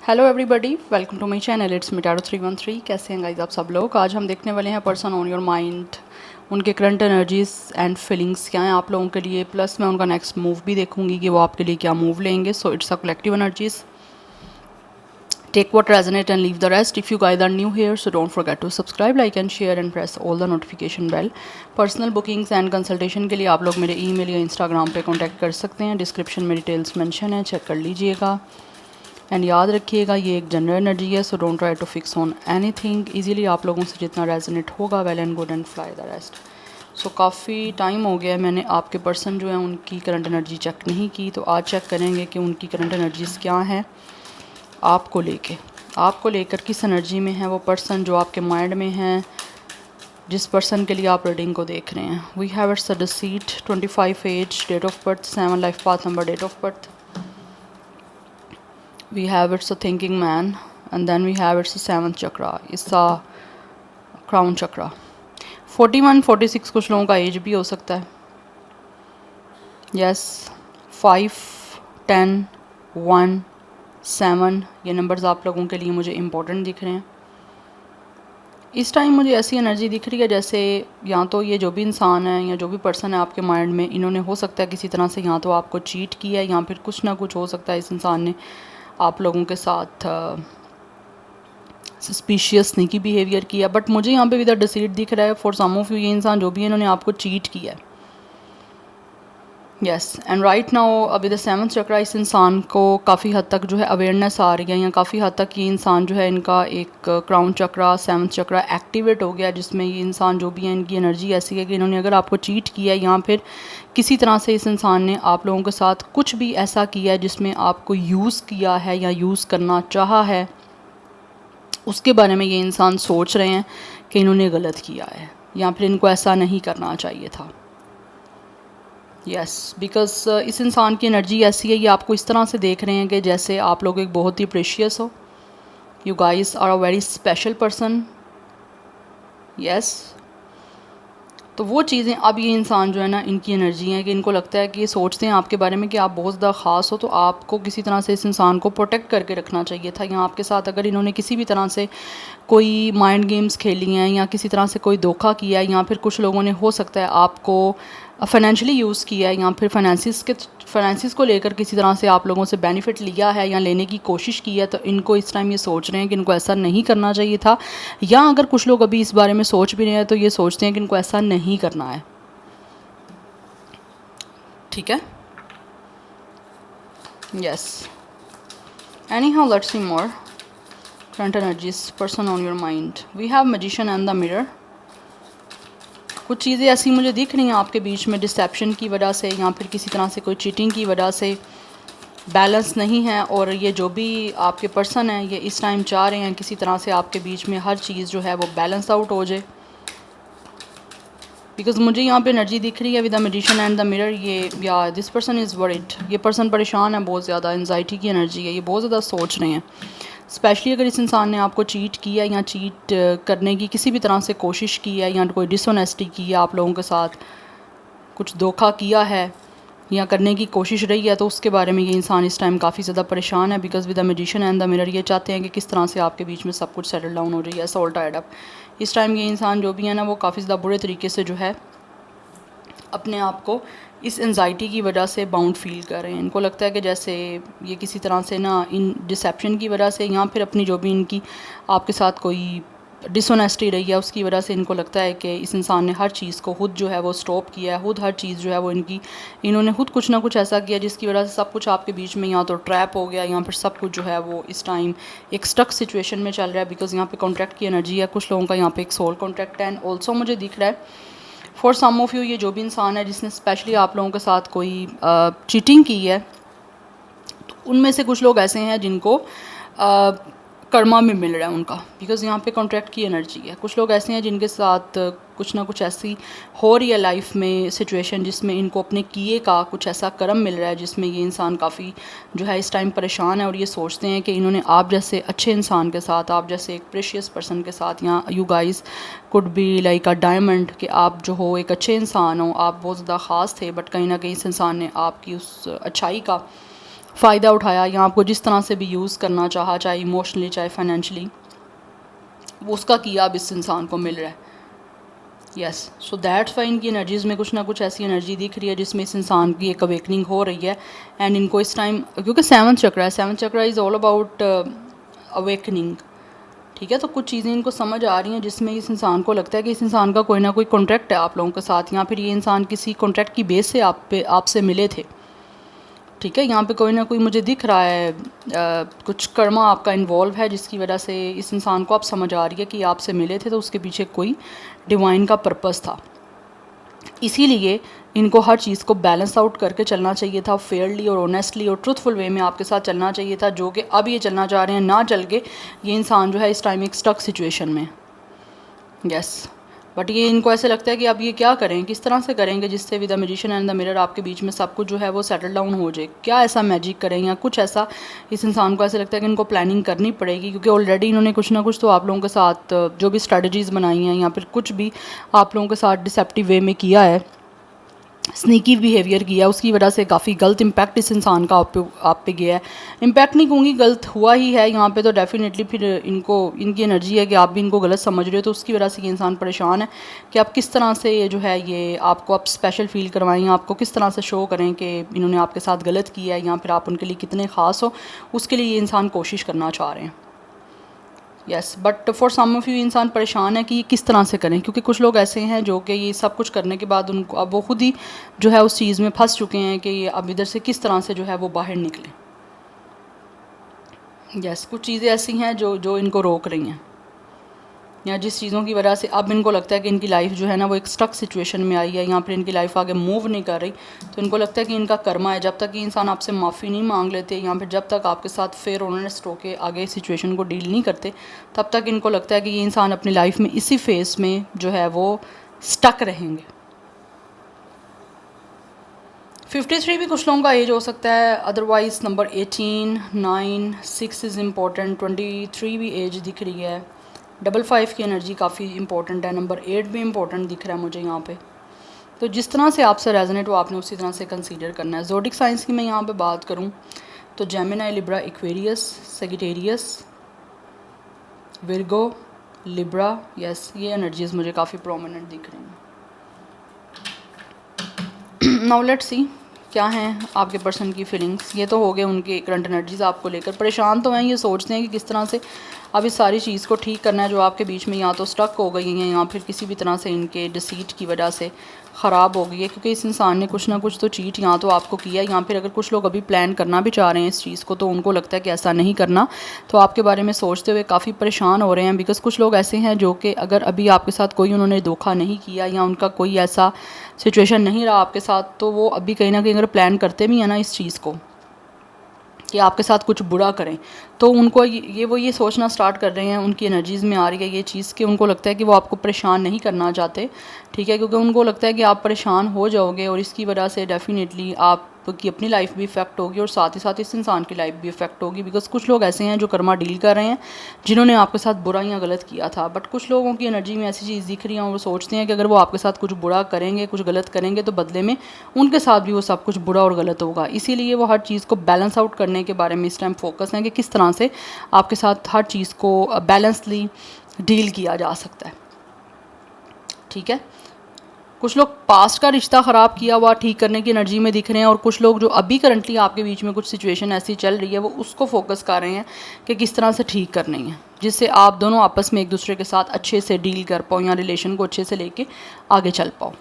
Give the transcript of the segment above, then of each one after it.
Hello everybody, welcome to my channel. It's मिटाडो 313। कैसे हैं गाइस आप सब लोग। आज हम देखने वाले हैं पर्सन ऑन योर माइंड, उनके करंट एनर्जीज एंड फीलिंग्स क्या हैं आप लोगों के लिए, प्लस मैं उनका नेक्स्ट मूव भी देखूंगी कि वो आपके लिए क्या मूव लेंगे। So it's a collective energies, take what resonate and leave the rest. If you guys are new here so don't forget to subscribe, like and share and press all the notification bell. Personal bookings and consultation के लिए आप लोग मेरे email या Instagram पे contact कर सकते हैं। डिस्क्रिप्शन में डिटेल्स मेंशन है, चेक कर लीजिएगा। एंड याद रखिएगा ये एक जनरल एनर्जी है, so don't try to fix on anything. Easily आप लोगों से जितना रेजोनेट होगा well and good and fly the rest. So काफ़ी टाइम हो गया है मैंने आपके पर्सन जो है उनकी करंट एनर्जी चेक नहीं की, तो आज चेक करेंगे कि उनकी करंट एनर्जीज़ क्या हैं आपको लेकर किस एनर्जी में है वो पर्सन जो आपके माइंड में है, जिस पर्सन के लिए आप रीडिंग को देख रहे हैं। We have it's the seat 25 age, date of birth 7, life path number, date of birth. We have it's a thinking man, and then we have it's a 7th chakra, it's a crown chakra। 41 46 कुछ लोगों का as भी हो सकता है। Yes, 5 10 1 7 ये numbers आप लोगों के लिए मुझे इम्पोर्टेंट दिख रहे हैं। इस टाइम मुझे ऐसी एनर्जी दिख रही है जैसे या तो ये जो भी इंसान है या जो भी पर्सन है आपके माइंड में, इन्होंने हो सकता है किसी तरह से या तो आपको चीट किया है या फिर कुछ ना कुछ हो सकता है इस इंसान ने आप लोगों के साथ सस्पिशियस स्नीकी बिहेवियर किया। बट मुझे यहाँ पे विद डिसीट दिख रहा है फॉर सम ऑफ यू, ये इंसान जो भी है इन्होंने आपको चीट किया है। यस, एंड राइट नाउ अभी द 7th चक्रा, इस इंसान को काफ़ी हद तक जो है अवेयरनेस आ रही है या काफ़ी हद तक ये इंसान जो है इनका एक क्राउन चक्रा 7th चक्रा एक्टिवेट हो गया, जिसमें ये इंसान जो भी है इनकी एनर्जी ऐसी है कि इन्होंने अगर आपको चीट किया है या फिर किसी तरह से इस इंसान ने आप लोगों के साथ कुछ भी ऐसा किया है जिसमें आपको यूज़ किया है या यूज़ करना चाहा है, उसके बारे में ये इंसान सोच रहे हैं कि इन्होंने गलत किया है या फिर इनको ऐसा नहीं करना चाहिए था। यस, बिकॉज इस इंसान की एनर्जी ऐसी है, ये आपको इस तरह से देख रहे हैं कि जैसे आप लोग एक बहुत ही प्रेशियस हो। You guys are a very special person. Yes, तो वो चीज़ें अब ये इंसान जो है ना, इनकी एनर्जी है कि इनको लगता है कि ये सोचते हैं आपके बारे में कि आप बहुत ज़्यादा ख़ास हो, तो आपको किसी तरह से इस इंसान को प्रोटेक्ट करके रखना चाहिए था। या आपके साथ अगर इन्होंने किसी भी तरह से कोई माइंड गेम्स खेली हैं या किसी तरह से कोई धोखा किया है, या फिर कुछ लोगों ने हो सकता है आपको फाइनेंशियली यूज़ किया है या फिर फाइनेंसिस को लेकर किसी तरह से आप लोगों से बेनिफिट लिया है या लेने की कोशिश की है, तो इनको इस टाइम ये सोच रहे हैं कि इनको ऐसा नहीं करना चाहिए था। या अगर कुछ लोग अभी इस बारे में सोच भी रहे हैं तो ये सोचते हैं कि इनको ऐसा नहीं करना है। ठीक है, yes. Anyhow let's see more current energies person on your mind. We have magician and the mirror. कुछ चीज़ें ऐसी मुझे दिख रही हैं आपके बीच में, डिसेप्शन की वजह से या फिर किसी तरह से कोई चीटिंग की वजह से बैलेंस नहीं है, और ये जो भी आपके पर्सन हैं ये इस टाइम चाह रहे हैं किसी तरह से आपके बीच में हर चीज़ जो है वो बैलेंस आउट हो जाए। बिकॉज मुझे यहाँ पे एनर्जी दिख रही है with the magician and the mirror. ये या दिस पर्सन इज़ वरीड, ये पर्सन परेशान है बहुत ज़्यादा, एंजाइटी की एनर्जी है, ये बहुत ज़्यादा सोच रहे हैं। स्पेशली अगर इस इंसान ने आपको चीट किया या चीट करने की किसी भी तरह से कोशिश की है या कोई डिसऑनेस्टी की है, आप लोगों के साथ कुछ धोखा किया है या करने की कोशिश रही है, तो उसके बारे में ये इंसान इस टाइम काफ़ी ज़्यादा परेशान है। Because with the magician and the mirror ये चाहते हैं कि किस तरह से आपके बीच में सब कुछ सेटल डाउन हो रही है, सॉल्व टाइड अप। इस टाइम ये इंसान जो भी है ना वो काफ़ी ज़्यादा बुरे तरीके से जो है अपने आप को इस एंजाइटी की वजह से बाउंड फील कर रहे हैं। इनको लगता है कि जैसे ये किसी तरह से ना इन डिसेप्शन की वजह से या फिर अपनी जो भी इनकी आपके साथ कोई डिसऑनेस्टी रही है उसकी वजह से इनको लगता है कि इस इंसान ने हर चीज़ को खुद जो है वो स्टॉप किया है, खुद हर चीज़ जो है वो इन्होंने खुद कुछ ना कुछ ऐसा किया जिसकी वजह से सब कुछ आपके बीच में या तो ट्रैप हो गया या फिर सब कुछ जो है वो इस टाइम एक स्टक सिचुएशन में चल रहा है। बिकॉज यहाँ पे कॉन्ट्रैक्ट की एनर्जी है, कुछ लोगों का यहाँ पे एक सोल कॉन्ट्रैक्ट है। एंड ऑल्सो मुझे दिख रहा है फॉर सम ऑफ यू, ये जो भी इंसान है जिसने स्पेशली आप लोगों के साथ कोई चीटिंग की है, तो उनमें से कुछ लोग ऐसे हैं जिनको कर्मा में मिल रहा है उनका। बिकॉज यहाँ पे कॉन्ट्रैक्ट की एनर्जी है। कुछ लोग ऐसे हैं जिनके साथ कुछ ना कुछ ऐसी हो रही है लाइफ में सिचुएशन जिसमें इनको अपने किए का कुछ ऐसा कर्म मिल रहा है, जिसमें ये इंसान काफ़ी जो है इस टाइम परेशान है और ये सोचते हैं कि इन्होंने आप जैसे अच्छे इंसान के साथ, आप जैसे एक प्रेशियस पर्सन के साथ, या you guys could be like a diamond, कि आप जो हो एक अच्छे इंसान हो, आप बहुत ज़्यादा ख़ास थे, बट कहीं ना कहीं इस इंसान ने आपकी उस अच्छाई का फ़ायदा उठाया या आपको जिस तरह से भी यूज़ करना चाहा, चाहे इमोशनली चाहे फाइनेंशली, वो उसका किया अब इस इंसान को मिल रहा है। यस, सो दैट्स वाई इनकी एनर्जीज़ में कुछ ना कुछ ऐसी एनर्जी दिख रही है जिसमें इस इंसान की एक अवेकनिंग हो रही है। एंड इनको इस टाइम, क्योंकि सेवंथ चक्र है, सेवंथ चक्र इज़ ऑल अबाउट अवेकनिंग, ठीक है। तो कुछ चीज़ें इनको समझ आ रही हैं जिसमें इस इंसान को लगता है कि इस इंसान का कोई ना कोई कॉन्ट्रैक्ट है आप लोगों के साथ, या फिर ये इंसान किसी कॉन्ट्रैक्ट की बेस से आपसे मिले थे, ठीक है। यहाँ पे कोई ना कोई मुझे दिख रहा है कुछ कर्मा आपका इन्वॉल्व है जिसकी वजह से इस इंसान को आप समझ आ रही है कि आपसे मिले थे तो उसके पीछे कोई डिवाइन का पर्पस था। इसीलिए इनको हर चीज़ को बैलेंस आउट करके चलना चाहिए था, फेयरली और ऑनेस्टली और ट्रूथफुल वे में आपके साथ चलना चाहिए था, जो कि अब ये चलना चाह रहे हैं ना चल के ये इंसान जो है इस टाइम एक स्टक सिचुएशन में। यस, बट ये इनको ऐसे लगता है कि अब ये क्या करें, किस तरह से करेंगे जिससे with the magician and the mirror आपके बीच में सब कुछ जो है वो सेटल डाउन हो जाए। क्या ऐसा मैजिक करें या कुछ ऐसा, इस इंसान को ऐसे लगता है कि इनको प्लानिंग करनी पड़ेगी, क्योंकि ऑलरेडी इन्होंने कुछ ना कुछ तो आप लोगों के साथ जो भी स्ट्रेटजीज़ बनाई हैं या फिर कुछ भी आप लोगों के साथ डिसेप्टिव वे में किया है, स्नीकी बिहेवियर किया, उसकी वजह से काफ़ी गलत इम्पैक्ट इस इंसान का आप पे गया है। इम्पैक्ट नहीं कहूँगी, गलत हुआ ही है यहाँ पे, तो डेफिनेटली फिर इनको इनकी एनर्जी है कि आप भी इनको गलत समझ रहे हो, तो उसकी वजह से ये इंसान परेशान है कि आप किस तरह से ये जो है ये आपको आप स्पेशल फील करवाएं, आपको किस तरह से शो करें कि इन्होंने आपके साथ गलत किया है या फिर आप उनके लिए कितने ख़ास हो, उसके लिए ये इंसान कोशिश करना चाह रहे हैं। Yes, but for some of you इंसान परेशान है कि ये किस तरह से करें, क्योंकि कुछ लोग ऐसे हैं जो कि ये सब कुछ करने के बाद उनको अब वो खुद ही जो है उस चीज़ में फंस चुके हैं कि ये अब इधर से किस तरह से जो है वो बाहर निकलें। यस, कुछ चीज़ें ऐसी हैं जो जो इनको रोक रही हैं, या जिस चीज़ों की वजह से अब इनको लगता है कि इनकी लाइफ जो है ना वो एक स्टक सिचुएशन में आई है, यहाँ पर इनकी लाइफ आगे मूव नहीं कर रही, तो इनको लगता है कि इनका कर्मा है। जब तक ये इंसान आपसे माफ़ी नहीं मांग लेते या फिर जब तक आपके साथ फेयर ऑनेस्ट होके आगे सिचुएशन को डील नहीं करते, तब तक इनको लगता है कि ये इंसान अपनी लाइफ में इसी फेस में जो है वो स्टक रहेंगे। 53 भी कुछ लोगों का एज हो सकता है, अदरवाइज़ नंबर 18, 9, 6 इज़ इम्पोर्टेंट, 23 भी एज दिख रही है, 55 की एनर्जी काफ़ी इंपॉर्टेंट है, नंबर 8 भी इंपॉर्टेंट दिख रहा है मुझे यहाँ पे। तो जिस तरह से आपसे रेजोनेट हो आपने उसी तरह से कंसीडर करना है। ज़ोडिक साइंस की मैं यहाँ पे बात करूँ तो Gemini, Libra, Aquarius, Sagittarius, Virgo, Libra, yes, ये एनर्जीज़ मुझे काफ़ी प्रोमिनेंट दिख रही हैं। नाउ लेट्स सी क्या हैं आपके पर्सन की फीलिंग्स। ये तो हो गए उनके करंट एनर्जीज़ आपको लेकर, परेशान तो हैं, ये सोचते हैं कि किस तरह से अब इस सारी चीज़ को ठीक करना है जो आपके बीच में या तो स्टक हो गई हैं या फिर किसी भी तरह से इनके डिसीट की वजह से ख़राब हो गई है, क्योंकि इस इंसान ने कुछ ना कुछ तो चीट या तो आपको किया, या फिर अगर कुछ लोग अभी प्लान करना भी चाह रहे हैं इस चीज़ को तो उनको लगता है कि ऐसा नहीं करना, तो आपके बारे में सोचते हुए काफ़ी परेशान हो रहे हैं। बिकॉज़ कुछ लोग ऐसे हैं जो कि अगर अभी आपके साथ कोई उन्होंने धोखा नहीं किया या उनका कोई ऐसा सिचुएशन नहीं रहा आपके साथ, तो वो अभी कहीं ना कहीं अगर प्लान करते भी हैं ना इस चीज़ को कि आपके साथ कुछ बुरा करें, तो उनको ये सोचना स्टार्ट कर रहे हैं, उनकी एनर्जीज़ में आ रही है ये चीज़ कि उनको लगता है कि वो आपको परेशान नहीं करना चाहते, ठीक है, क्योंकि उनको लगता है कि आप परेशान हो जाओगे और इसकी वजह से डेफिनेटली आपकी अपनी लाइफ भी इफ़ेक्ट होगी और साथ ही साथ इस इंसान की लाइफ भी इफ़ेक्ट होगी। बिकॉज कुछ लोग ऐसे हैं जो कर्मा डील कर रहे हैं जिन्होंने आपके साथ बुरा या गलत किया था, बट कुछ लोगों की एनर्जी में ऐसी चीज़ दिख रही है और वो सोचते हैं कि अगर वो आपके साथ कुछ बुरा करेंगे, कुछ गलत करेंगे, तो बदले में उनके साथ भी वो सब कुछ बुरा और गलत होगा। इसीलिए वो हर चीज़ को बैलेंस आउट करने के बारे में इस टाइम फोकस है कि किस तरह से आपके साथ हर चीज़ को बैलेंसली डील किया जा सकता है, ठीक है। कुछ लोग पास्ट का रिश्ता ख़राब किया हुआ ठीक करने की एनर्जी में दिख रहे हैं, और कुछ लोग जो अभी करंटली आपके बीच में कुछ सिचुएशन ऐसी चल रही है वो उसको फोकस कर रहे हैं कि किस तरह से ठीक करनी है, जिससे आप दोनों आपस में एक दूसरे के साथ अच्छे से डील कर पाओ या रिलेशन को अच्छे से लेके आगे चल पाओ।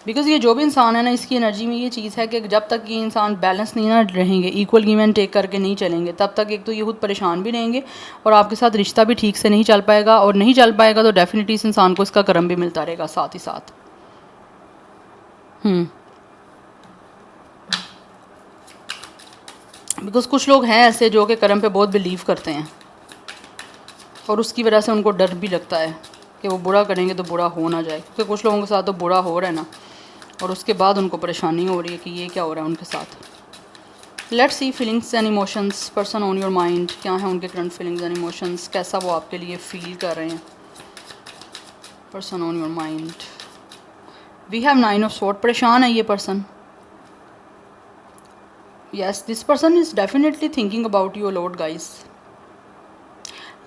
बिकॉज़ ये जो भी इंसान है ना, इसकी एनर्जी में ये चीज़ है कि जब तक ये इंसान बैलेंस नहीं ना रहेंगे, इक्वल गिव एंड टेक करके नहीं चलेंगे, तब तक एक तो ये खुद परेशान भी रहेंगे और आपके साथ रिश्ता भी ठीक से नहीं चल पाएगा, और नहीं चल पाएगा तो डेफिनेटली इस इंसान को इसका कर्म भी मिलता रहेगा साथ ही साथ। बिकॉज़ कुछ लोग हैं ऐसे जो कि कर्म पे बहुत बिलीव करते हैं और उसकी वजह से उनको डर भी लगता है कि वो बुरा करेंगे तो बुरा हो ना जाए, क्योंकि कुछ लोगों के साथ तो बुरा हो रहा है ना, और उसके बाद उनको परेशानी हो रही है कि ये क्या हो रहा है उनके साथ। Let's see feelings and emotions, person on your mind, क्या है उनके करंट फीलिंग्स एंड इमोशंस, कैसा वो आपके लिए फील कर रहे हैं। Person on your mind, we have 9 of sword, परेशान है ये person, yes, this person is definitely thinking about you lot guys.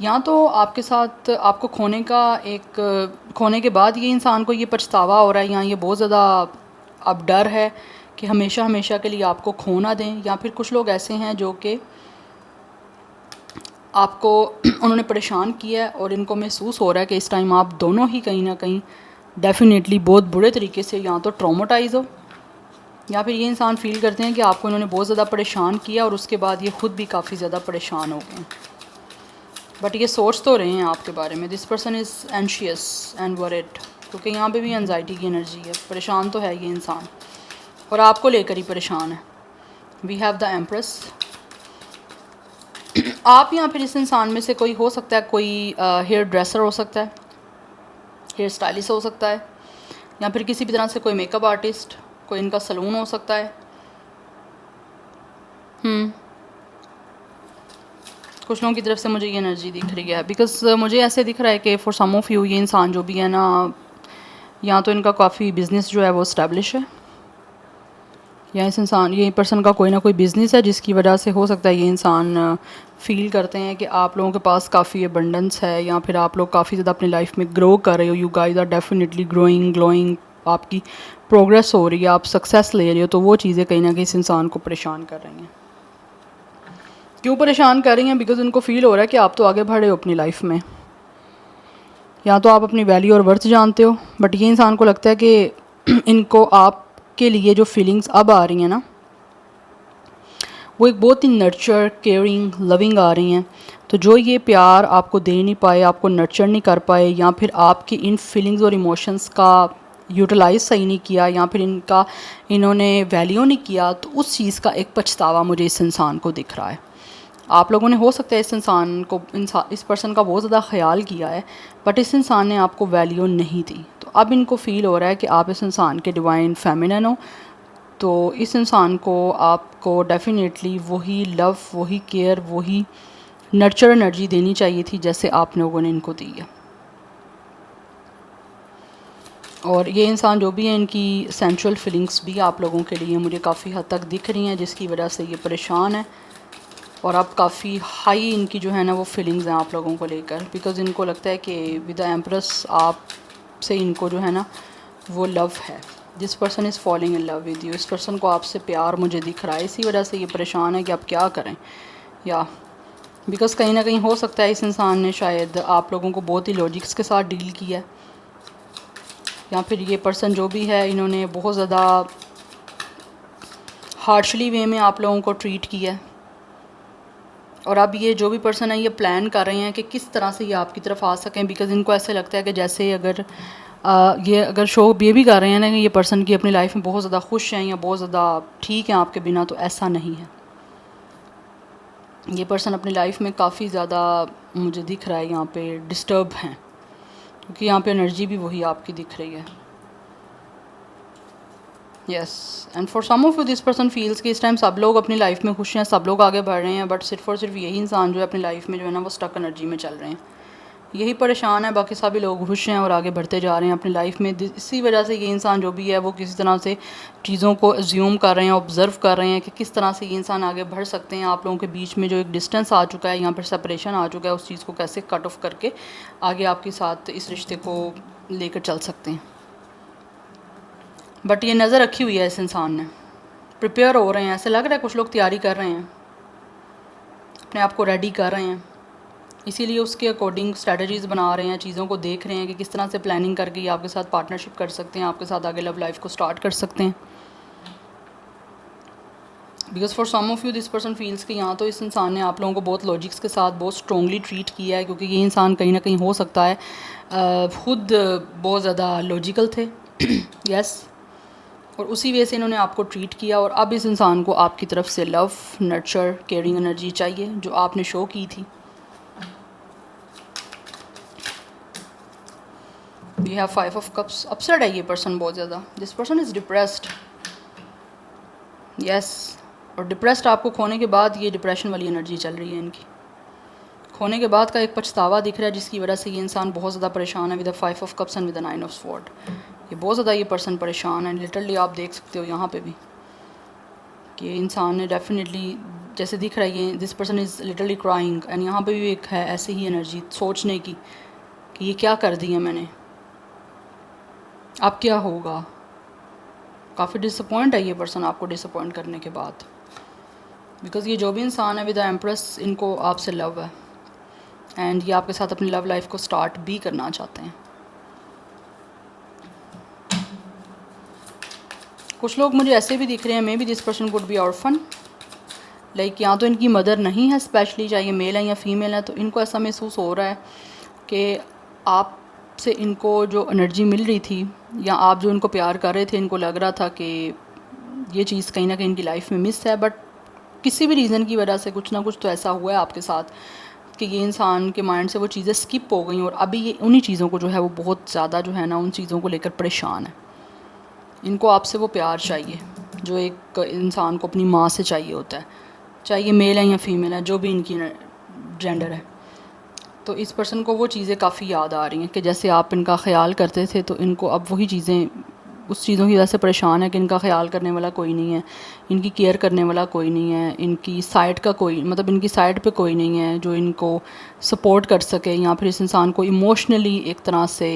या तो आपके साथ आपको खोने के बाद ये इंसान को ये पछतावा हो रहा है, या ये बहुत ज़्यादा अब डर है कि हमेशा हमेशा के लिए आपको खो ना दें। या फिर कुछ लोग ऐसे हैं जो कि आपको उन्होंने परेशान किया है और इनको महसूस हो रहा है कि इस टाइम आप दोनों ही कहीं ना कहीं डेफिनेटली बहुत बुरे तरीके से या तो ट्रॉमाटाइज हो, या फिर ये इंसान फील करते हैं कि आपको इन्होंने बहुत ज़्यादा परेशान किया और उसके बाद ये ख़ुद भी काफ़ी ज़्यादा परेशान हो गए। बट ये सोच तो रहे हैं आपके बारे में। This person is anxious and worried, क्योंकि यहाँ पे भी एनजाइटी की एनर्जी है। परेशान तो है ये इंसान और आपको लेकर ही परेशान है। We have the empress. आप या फिर इस इंसान में से कोई हो सकता है, कोई हेयर ड्रेसर हो सकता है, हेयर स्टाइलिस्ट हो सकता है, या फिर किसी भी तरह से कोई मेकअप आर्टिस्ट, कोई इनका सलून हो सकता है। कुछ लोगों की तरफ से मुझे ये एनर्जी दिख रही है, बिकॉज मुझे ऐसे दिख रहा है कि फॉर सम ऑफ यू ये इंसान जो भी है ना, या तो इनका काफ़ी बिज़नेस जो है वो इस्टेब्लिश है, या ये पर्सन का कोई ना कोई बिज़नेस है जिसकी वजह से हो सकता है ये इंसान फील करते हैं कि आप लोगों के पास काफ़ी अबंडेंस है, या फिर आप लोग काफ़ी ज़्यादा अपनी लाइफ में ग्रो कर रहे हो। You guys are definitely growing, glowing, आपकी प्रोग्रेस हो रही है, आप सक्सेस ले रहे हो। तो वो चीज़ें कहीं ना कहीं इस इंसान को परेशान कर रही हैं। क्यों परेशान कर रही हैं? बिकॉज उनको फील हो रहा है कि आप तो आगे बढ़े हो अपनी लाइफ में, या तो आप अपनी वैल्यू और वर्थ जानते हो, बट ये इंसान को लगता है कि इनको आपके लिए जो फीलिंग्स अब आ रही हैं ना, वो एक बहुत ही नर्चर, केयरिंग, लविंग आ रही हैं। तो जो ये प्यार आपको दे नहीं पाए, आपको नर्चर नहीं कर पाए, या फिर आपकी इन फीलिंग्स और इमोशंस का यूटिलाइज सही नहीं किया, या फिर इन्होंने वैल्यू नहीं किया, तो उस चीज़ का एक पछतावा मुझे इस इंसान को दिख रहा है। आप लोगों ने हो सकता है इस पर्सन का बहुत ज़्यादा ख्याल किया है, बट इस इंसान ने आपको वैल्यू नहीं दी। तो अब इनको फ़ील हो रहा है कि आप इस इंसान के डिवाइन फेमिनिन हो, तो इस इंसान को आपको डेफिनेटली वही लव, वही केयर, वही नर्चर एनर्जी देनी चाहिए थी जैसे आप लोगों ने इनको दी है। और ये इंसान जो भी है, इनकी सेंसुअल फीलिंग्स भी आप लोगों के लिए मुझे काफ़ी हद तक दिख रही हैं, जिसकी वजह से ये परेशान है। और अब काफ़ी हाई इनकी जो है ना वो फीलिंग्स हैं आप लोगों को लेकर, बिकॉज़ इनको लगता है कि विद द एम्प्रेस आप से इनको जो है ना वो लव है। This person is falling in love with you. इस पर्सन को आपसे प्यार मुझे दिख रहा है, इसी वजह से ये परेशान है कि आप क्या करें। या बिकॉज़ कहीं ना कहीं हो सकता है इस इंसान ने शायद आप लोगों को बहुत ही लॉजिक्स के साथ डील किया है, या फिर ये पर्सन जो भी है इन्होंने बहुत ज़्यादा हार्शली वे में आप लोगों को ट्रीट किया है। और अब ये जो भी पर्सन है ये प्लान कर रहे हैं कि किस तरह से ये आपकी तरफ आ सकें, बिकॉज़ इनको ऐसे लगता है कि जैसे अगर शो ये भी कर रहे हैं ना कि ये पर्सन की अपनी लाइफ में बहुत ज़्यादा खुश हैं या बहुत ज़्यादा ठीक हैं आपके बिना, तो ऐसा नहीं है। ये पर्सन अपनी लाइफ में काफ़ी ज़्यादा मुझे दिख रहा है यहाँ पे डिस्टर्ब हैं, क्योंकि यहाँ पे एनर्जी भी वही आपकी दिख रही है। Yes, and for some of you this person feels कि इस टाइम सब लोग अपनी लाइफ में खुश हैं, सब लोग आगे बढ़ रहे हैं, बट सिर्फ और सिर्फ यही इंसान जो है अपनी लाइफ में जो है ना वो स्टक एनर्जी में चल रहे हैं, यही परेशान है। बाकी सभी लोग खुश हैं और आगे बढ़ते जा रहे हैं अपनी लाइफ में। इसी वजह से ये इंसान जो भी है वो किसी तरह से चीज़ों को अज्यूम कर रहे हैं, ऑब्ज़र्व कर रहे हैं कि किस तरह से ये इंसान आगे बढ़ सकते हैं। आप लोगों के बीच में जो एक डिस्टेंस आ चुका है, यहाँ पर सेपरेशन आ चुका है, उस चीज़ को कैसे कट ऑफ करके आगे आपके साथ इस रिश्ते को लेकर चल सकते हैं। बट ये नज़र रखी हुई है इस इंसान ने, प्रिपेयर हो रहे हैं, ऐसे लग रहा है कुछ लोग तैयारी कर रहे हैं, अपने आप को रेडी कर रहे हैं, इसीलिए उसके अकॉर्डिंग स्ट्रेटजीज़ बना रहे हैं, चीज़ों को देख रहे हैं कि किस तरह से प्लानिंग करके ये आपके साथ पार्टनरशिप कर सकते हैं, आपके साथ आगे लव लाइफ को स्टार्ट कर सकते हैं। Because for some of you this person feels कि यहाँ तो इस इंसान ने आप लोगों को बहुत लॉजिक्स के साथ बहुत स्ट्रॉन्गली ट्रीट किया है, क्योंकि ये इंसान कहीं ना कहीं हो सकता है खुद बहुत ज़्यादा लॉजिकल थे। यस, और उसी वजह से इन्होंने आपको ट्रीट किया। और अब इस इंसान को आपकी तरफ से लव, नर्चर, केयरिंग एनर्जी चाहिए जो आपने शो की थी। We have 5 of cups. Upset है ये पर्सन बहुत ज़्यादा। This person is depressed. Yes, और डिप्रेस्ड आपको खोने के बाद ये डिप्रेशन वाली एनर्जी चल रही है इनकी। खोने के बाद का एक पछतावा दिख रहा है, जिसकी वजह से ये इंसान बहुत ज़्यादा परेशान है with the 5 of cups and with the 9 of sword. ये बहुत ज़्यादा ये पर्सन परेशान है, लिटरली आप देख सकते हो यहाँ पे भी कि इंसान ने डेफिनेटली, जैसे दिख रहा है ये this person is literally crying, and यहाँ पे भी एक है ऐसी ही एनर्जी सोचने की कि ये क्या कर दिया मैंने, अब क्या होगा। काफ़ी डिसअपॉइंट है ये पर्सन आपको डिसअपॉइंट करने के बाद, बिकॉज़ ये जो भी इंसान है विद द एम्प्रेस, इनको आपसे लव है एंड ये आपके साथ अपनी लव लाइफ को स्टार्ट भी करना चाहते हैं। कुछ लोग मुझे ऐसे भी दिख रहे हैं, may be this person could be orphan, like या तो इनकी मदर नहीं है स्पेशली, चाहे ये मेल है या फीमेल है, तो इनको ऐसा महसूस हो रहा है कि आपसे इनको जो एनर्जी मिल रही थी या आप जो इनको प्यार कर रहे थे, इनको लग रहा था कि ये चीज़ कहीं ना कहीं इनकी लाइफ में मिस है, बट किसी भी रीज़न की वजह से कुछ ना कुछ तो ऐसा हुआ है आपके साथ कि ये इंसान के माइंड से वो चीज़ें स्किप हो गई और अभी ये उन्हीं चीज़ों को जो है वो बहुत ज़्यादा जो है ना उन चीज़ों को लेकर परेशान है। इनको आपसे वो प्यार चाहिए जो एक इंसान को अपनी माँ से चाहिए होता है, चाहे ये मेल है या फीमेल है, जो भी इनकी जेंडर है। तो इस पर्सन को वो चीज़ें काफ़ी याद आ रही हैं कि जैसे आप इनका ख्याल करते थे, तो इनको अब वही चीज़ें, उस चीज़ों की वजह से परेशान है कि इनका ख्याल करने वाला कोई नहीं है, इनकी केयर करने वाला कोई नहीं है, इनकी साइड का कोई, मतलब इनकी साइड पे कोई नहीं है जो इनको सपोर्ट कर सके या फिर इस इंसान को इमोशनली एक तरह से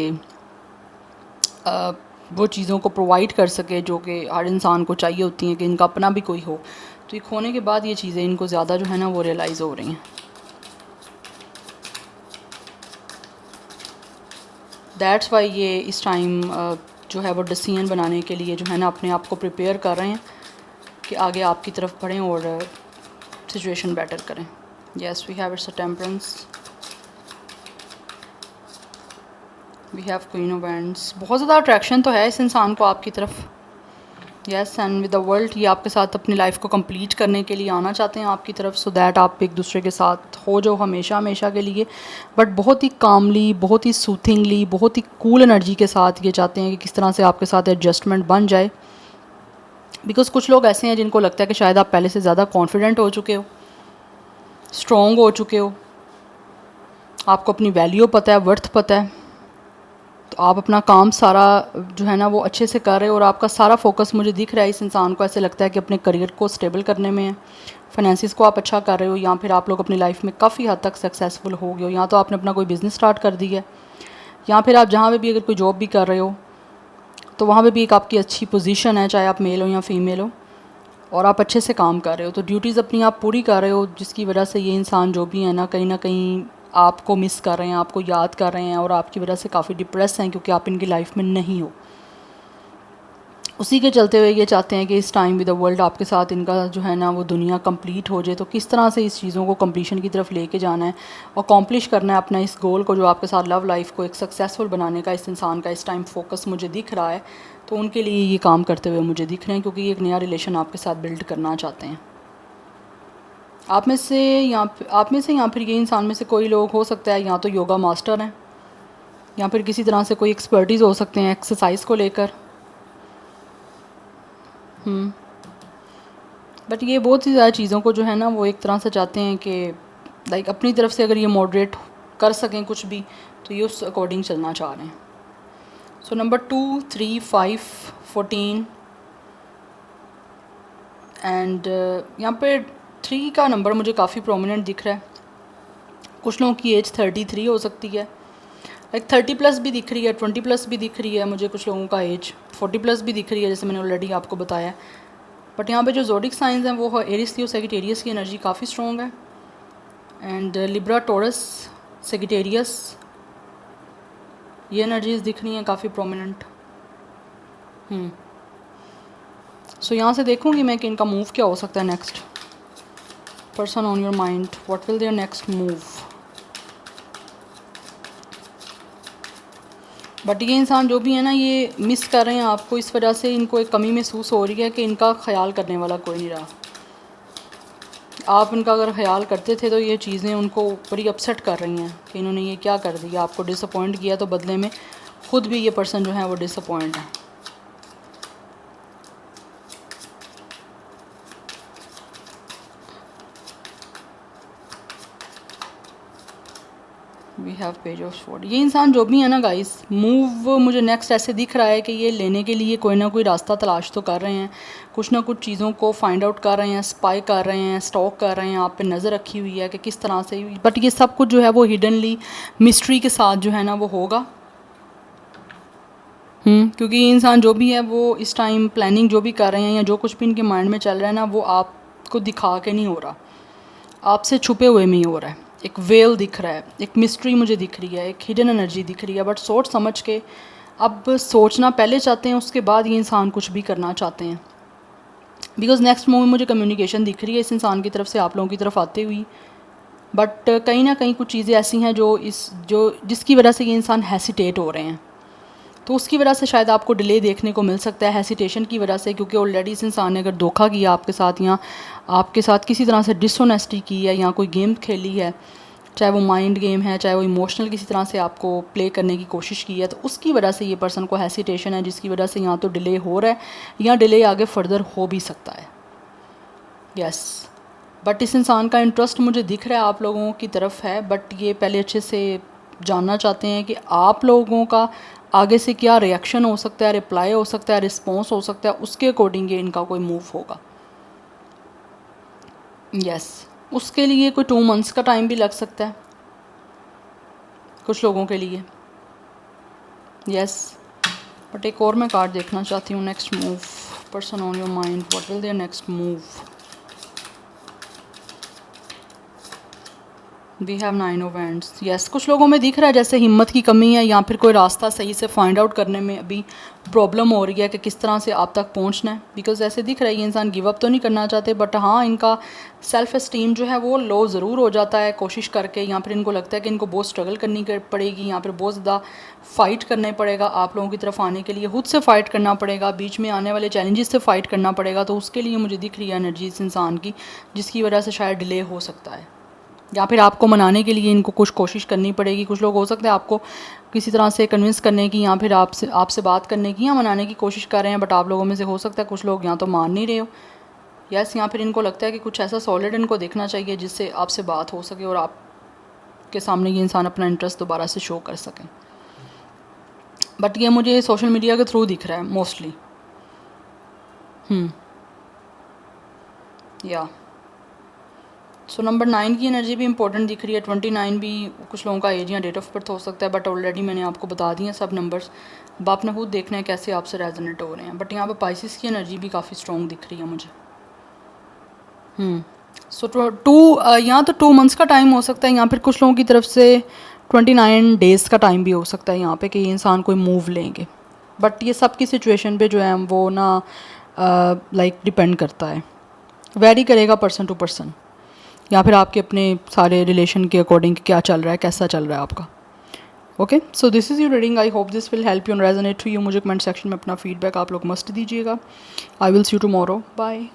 वो चीज़ों को प्रोवाइड कर सके जो कि हर इंसान को चाहिए होती हैं कि इनका अपना भी कोई हो। तो ये खोने के बाद ये चीज़ें इनको ज़्यादा जो है ना वो रियलाइज़ हो रही हैं। दैट्स वाई ये इस टाइम जो है वो डिसीजन बनाने के लिए जो है ना अपने आप को प्रिपेयर कर रहे हैं कि आगे आपकी तरफ बढ़ें और सिचुएशन बेटर करें। Yes we have it's a temperance, we have queen of wands. बहुत ज़्यादा अट्रैक्शन तो है इस इंसान को आपकी तरफ। Yes and with the world, ये आपके साथ अपनी लाइफ को कंप्लीट करने के लिए आना चाहते हैं आपकी तरफ, सो दैट आप एक दूसरे के साथ हो जो हमेशा हमेशा के लिए, बट बहुत ही कामली, बहुत ही सूथिंगली, बहुत ही कूल एनर्जी के साथ ये चाहते हैं कि किस तरह से आपके साथ एडजस्टमेंट बन जाए। बिकॉज कुछ लोग ऐसे हैं जिनको लगता है कि शायद आप पहले से ज़्यादा कॉन्फिडेंट हो चुके हो, स्ट्रॉन्ग हो चुके हो, आपको अपनी वैल्यू पता है, वर्थ पता है, तो आप अपना काम सारा जो है ना वो अच्छे से कर रहे हो और आपका सारा फोकस मुझे दिख रहा है इस इंसान को ऐसे लगता है कि अपने करियर को स्टेबल करने में है, फाइनेंसिस को आप अच्छा कर रहे हो, या फिर आप लोग अपनी लाइफ में काफ़ी हद तक सक्सेसफुल हो गए हो, या तो आपने अपना कोई बिज़नेस स्टार्ट कर दिया है, या फिर आप जहाँ पे भी अगर कोई जॉब भी कर रहे हो तो वहाँ पे भी एक आपकी अच्छी पोजीशन है, चाहे आप मेल हो या फीमेल हो, और आप अच्छे से काम कर रहे हो, तो ड्यूटीज़ अपनी आप पूरी कर रहे हो, जिसकी वजह से ये इंसान जो भी है ना कहीं आपको मिस कर रहे हैं, आपको याद कर रहे हैं और आपकी वजह से काफ़ी डिप्रेस हैं क्योंकि आप इनकी लाइफ में नहीं हो। उसी के चलते हुए ये चाहते हैं कि इस टाइम विद द वर्ल्ड आपके साथ इनका जो है ना वो दुनिया कंप्लीट हो जाए। तो किस तरह से इस चीज़ों को कंप्लीशन की तरफ लेके जाना है और अकॉम्प्लिश करना है अपना इस गोल को, जो आपके साथ लव लाइफ को एक सक्सेसफुल बनाने का इस इंसान का इस टाइम फोकस मुझे दिख रहा है। तो उनके लिए ये काम करते हुए मुझे दिख रहे हैं क्योंकि ये एक नया रिलेशन आपके साथ बिल्ड करना चाहते हैं। आप में से या फिर ये इंसान में से कोई लोग हो सकता है या तो योगा मास्टर हैं या फिर किसी तरह से कोई एक्सपर्टीज़ हो सकते हैं एक्सरसाइज को लेकर। बट ये बहुत ही ज़्यादा चीज़ों को जो है ना वो एक तरह से चाहते हैं कि लाइक अपनी तरफ से अगर ये मॉडरेट कर सकें कुछ भी तो ये उस अकॉर्डिंग चलना चाह रहे हैं। सो नंबर 2, 3, 5, 14 एंड यहाँ पे 3 का नंबर मुझे काफ़ी प्रोमिनेंट दिख रहा है। कुछ लोगों की एज 33 हो सकती है, लाइक 30 प्लस भी दिख रही है, 20 प्लस भी दिख रही है, मुझे कुछ लोगों का एज 40 प्लस भी दिख रही है जैसे मैंने ऑलरेडी आपको बताया। बट यहाँ पे जो ज़ोडिक साइंस हैं वो एरिस लियो सेजिटेरियस की एनर्जी काफ़ी स्ट्रॉन्ग है, एंड लिब्रा टॉरस सेजिटेरियस, ये एनर्जीज दिख रही हैं काफ़ी प्रोमिनेंट। सो यहाँ से देखूँगी मैं कि इनका मूव क्या हो सकता है next. Person on your mind, what will their next move. But ये इंसान जो भी है ना ये मिस कर रहे हैं आपको, इस वजह से इनको एक कमी महसूस हो रही है कि इनका ख्याल करने वाला कोई नहीं रहा। आप इनका अगर ख्याल करते थे तो ये चीज़ें उनको बड़ी अपसेट कर रही हैं कि इन्होंने ये क्या कर दिया, आपको डिसअपॉइंट किया, तो बदले में ख़ुद भी ये पर्सन जो है वो डिसअपॉइंट है। We have page of sword. ये इंसान जो भी है ना गाइस, मूव मुझे नेक्स्ट ऐसे दिख रहा है कि ये लेने के लिए कोई ना कोई रास्ता तलाश तो कर रहे हैं, कुछ ना कुछ चीज़ों को फाइंड आउट कर रहे हैं, स्पाई कर रहे हैं, स्टॉक कर रहे हैं, आप पे नज़र रखी हुई है कि किस तरह से। बट ये सब कुछ जो है वो हिडनली मिस्ट्री के साथ जो है ना वो होगा। क्योंकि ये इंसान जो भी है वो इस टाइम प्लानिंग जो भी कर रहे हैं या जो कुछ भी इनके माइंड में चल रहा है ना, वो आपको दिखा के नहीं हो रहा, आपसे छुपे हुए में ही हो रहा है। एक वेल दिख रहा है, एक मिस्ट्री मुझे दिख रही है, एक हिडन एनर्जी दिख रही है। बट सोच समझ के, अब सोचना पहले चाहते हैं, उसके बाद ये इंसान कुछ भी करना चाहते हैं। बिकॉज नेक्स्ट मूव में मुझे कम्युनिकेशन दिख रही है इस इंसान की तरफ से आप लोगों की तरफ आते हुई। बट कहीं ना कहीं कुछ चीज़ें ऐसी हैं जो जिसकी वजह से ये इंसान हेसिटेट हो रहे हैं, तो उसकी वजह से शायद आपको डिले देखने को मिल सकता है, हेसिटेशन की वजह से। क्योंकि ऑलरेडी इस इंसान ने अगर धोखा किया आपके साथ या आपके साथ किसी तरह से डिसऑनेस्टी की है या कोई गेम खेली है, चाहे वो माइंड गेम है, चाहे वो इमोशनल किसी तरह से आपको प्ले करने की कोशिश की है, तो उसकी वजह से ये पर्सन को हेसिटेशन है, जिसकी वजह से यहाँ तो डिले हो रहा है या डिले आगे फर्दर हो भी सकता है। यस, बट इस इंसान का इंटरेस्ट मुझे दिख रहा है आप लोगों की तरफ है। बट ये पहले अच्छे से जानना चाहते हैं कि आप लोगों का आगे से क्या रिएक्शन हो सकता है, रिप्लाई हो सकता है, रिस्पॉन्स हो सकता है, उसके अकॉर्डिंग ये इनका कोई मूव होगा। यस, उसके लिए कोई 2 मंथ्स का टाइम भी लग सकता है कुछ लोगों के लिए। यस, बट एक और मैं कार्ड देखना चाहती हूँ। Next move, person on your mind, what will their next move. We have 9 of wands. Yes, कुछ लोगों में दिख रहा है जैसे हिम्मत की कमी है या फिर कोई रास्ता सही से फाइंड आउट करने में अभी प्रॉब्लम हो रही है कि किस तरह से आप तक पहुंचना है। बिकॉज ऐसे दिख रहा है ये इंसान गिव अप तो नहीं करना चाहते, बट हाँ इनका सेल्फ एस्टीम जो है वो लो ज़रूर हो जाता है कोशिश करके, या फिर इनको लगता है कि इनको बहुत स्ट्रगल करनी पड़ेगी, या फिर बहुत ज़्यादा फ़ाइट करने पड़ेगा आप लोगों की तरफ आने के लिए, खुद से फ़ाइट करना पड़ेगा, बीच में आने वाले चैलेंजेस से फ़ाइट करना पड़ेगा। तो उसके लिए मुझे दिख रही है एनर्जी इस इंसान की, जिसकी वजह से शायद डिले हो सकता है, या फिर आपको मनाने के लिए इनको कुछ कोशिश करनी पड़ेगी। कुछ लोग हो सकते हैं आपको किसी तरह से कन्विंस करने की या फिर आपसे बात करने की या मनाने की कोशिश कर रहे हैं, बट आप लोगों में से हो सकता है कुछ लोग या तो मान नहीं रहे हो, यस, या फिर इनको लगता है कि कुछ ऐसा सॉलिड इनको देखना चाहिए जिससे आपसे बात हो सके और आपके सामने ये इंसान अपना इंटरेस्ट दोबारा से शो कर सकें। बट ये मुझे सोशल मीडिया के थ्रू दिख रहा है मोस्टली। या सो नंबर 9 की एनर्जी भी इंपॉर्टेंट दिख रही है। 29 भी कुछ लोगों का एज या डेट ऑफ बर्थ हो सकता है, बट ऑलरेडी मैंने आपको बता दी हैं सब नंबर्स। अब आपने खुद देखना है कैसे आपसे रेजोनेट हो रहे हैं। बट यहाँ पे पाइसिस की एनर्जी भी काफ़ी स्ट्रॉन्ग दिख रही है मुझे। सो यहाँ तो 2 मंथ्स का टाइम हो सकता है, या फिर कुछ लोगों की तरफ से 29 डेज़ का टाइम भी हो सकता है यहाँ पे कि ये इंसान कोई मूव लेंगे। बट ये सब की सिचुएशन पे जो है वो ना लाइक डिपेंड करता है, वेरी करेगा पर्सन टू पर्सन, या फिर आपके अपने सारे रिलेशन के अकॉर्डिंग क्या चल रहा है, कैसा चल रहा है आपका। Okay, so this is your reading. I hope this will help you and resonate to you. मुझे कमेंट सेक्शन में अपना फीडबैक आप लोग मस्ट दीजिएगा। I will see you tomorrow, bye.